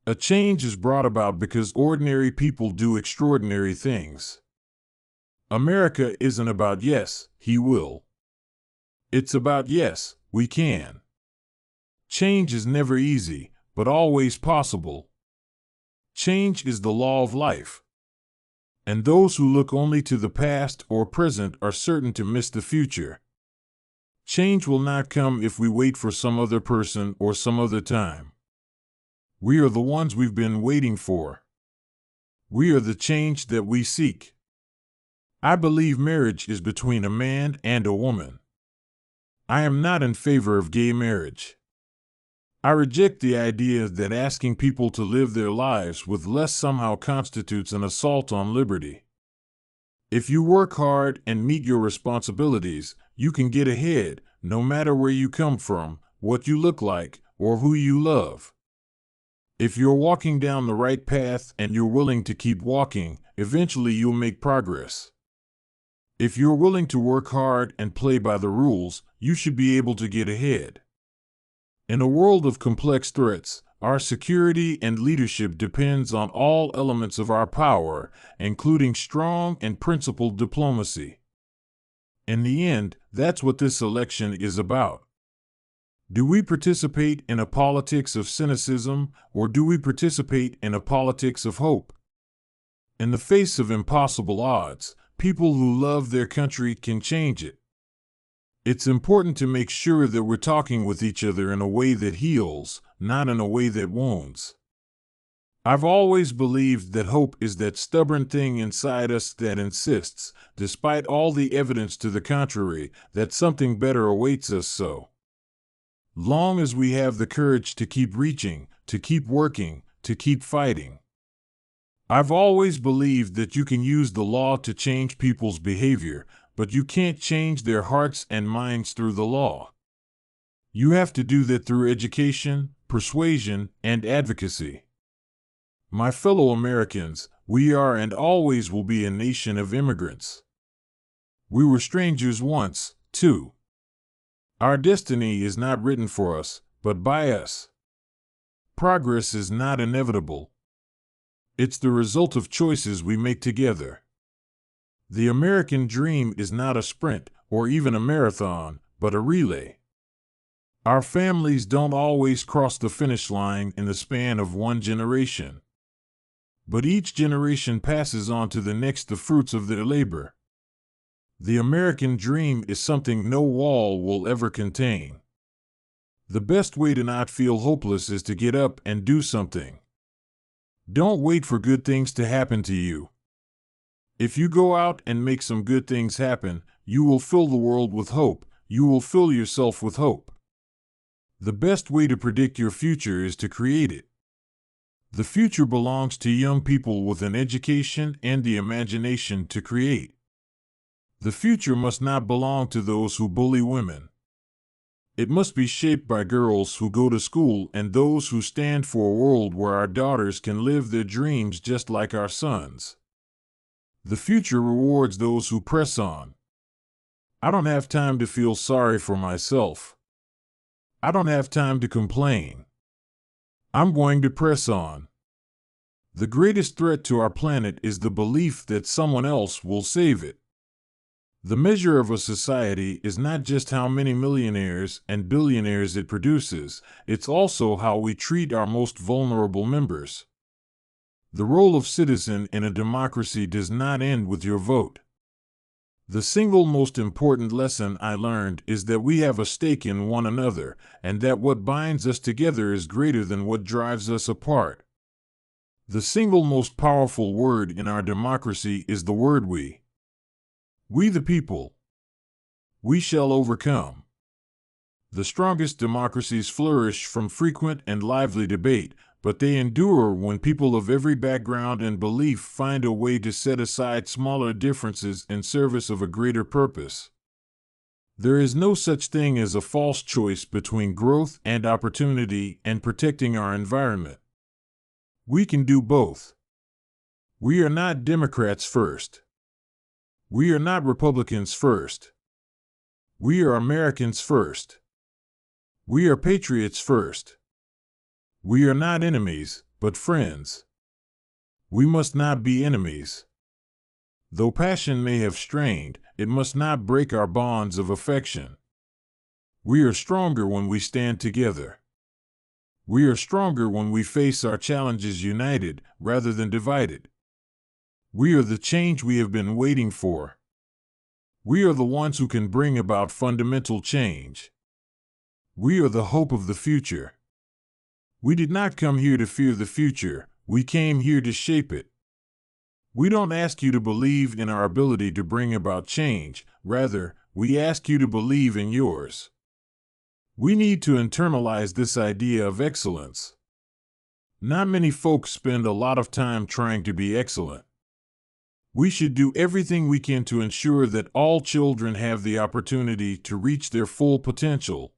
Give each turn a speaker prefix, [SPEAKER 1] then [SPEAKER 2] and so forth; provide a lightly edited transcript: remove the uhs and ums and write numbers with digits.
[SPEAKER 1] A change is brought about because ordinary people do extraordinary things. America isn't about yes, he will. It's about yes, we can. Change is never easy, but always possible. Change is the law of life. And those who look only to the past or present are certain to miss the future. Change will not come if we wait for some other person or some other time. We are the ones we've been waiting for. We are the change that we seek. I believe marriage is between a man and a woman. I am not in favor of gay marriage. I reject the idea that asking people to live their lives with less somehow constitutes an assault on liberty. If you work hard and meet your responsibilities, you can get ahead, no matter where you come from, what you look like, or who you love. If you're walking down the right path and you're willing to keep walking, eventually you'll make progress. If you're willing to work hard and play by the rules, you should be able to get ahead. In a world of complex threats, our security and leadership depends on all elements of our power, including strong and principled diplomacy. In the end, that's what this election is about. Do we participate in a politics of cynicism, or do we participate in a politics of hope? In the face of impossible odds, people who love their country can change it. It's important to make sure that we're talking with each other in a way that heals, not in a way that wounds. I've always believed that hope is that stubborn thing inside us that insists, despite all the evidence to the contrary, that something better awaits us so. Long as we have the courage to keep reaching, to keep working, to keep fighting. I've always believed that you can use the law to change people's behavior, but you can't change their hearts and minds through the law. You have to do that through education, persuasion, and advocacy. My fellow Americans, we are and always will be a nation of immigrants. We were strangers once, too. Our destiny is not written for us, but by us. Progress is not inevitable. It's the result of choices we make together. The American dream is not a sprint or even a marathon, but a relay. Our families don't always cross the finish line in the span of one generation. But each generation passes on to the next the fruits of their labor. The American dream is something no wall will ever contain. The best way to not feel hopeless is to get up and do something. Don't wait for good things to happen to you. If you go out and make some good things happen, you will fill the world with hope. You will fill yourself with hope. The best way to predict your future is to create it. The future belongs to young people with an education and the imagination to create. The future must not belong to those who bully women. It must be shaped by girls who go to school and those who stand for a world where our daughters can live their dreams just like our sons. The future rewards those who press on. I don't have time to feel sorry for myself. I don't have time to complain. I'm going to press on. The greatest threat to our planet is the belief that someone else will save it. The measure of a society is not just how many millionaires and billionaires it produces, it's also how we treat our most vulnerable members. The role of citizen in a democracy does not end with your vote. The single most important lesson I learned is that we have a stake in one another, and that what binds us together is greater than what drives us apart. The single most powerful word in our democracy is the word we. We the people. We shall overcome. The strongest democracies flourish from frequent and lively debate, but they endure when people of every background and belief find a way to set aside smaller differences in service of a greater purpose. There is no such thing as a false choice between growth and opportunity and protecting our environment. We can do both. We are not Democrats first. We are not Republicans first. We are Americans first. We are patriots first. We are not enemies, but friends. We must not be enemies. Though passion may have strained, it must not break our bonds of affection. We are stronger when we stand together. We are stronger when we face our challenges united rather than divided. We are the change we have been waiting for. We are the ones who can bring about fundamental change. We are the hope of the future. We did not come here to fear the future, we came here to shape it. We don't ask you to believe in our ability to bring about change, rather, we ask you to believe in yours. We need to internalize this idea of excellence. Not many folks spend a lot of time trying to be excellent. We should do everything we can to ensure that all children have the opportunity to reach their full potential.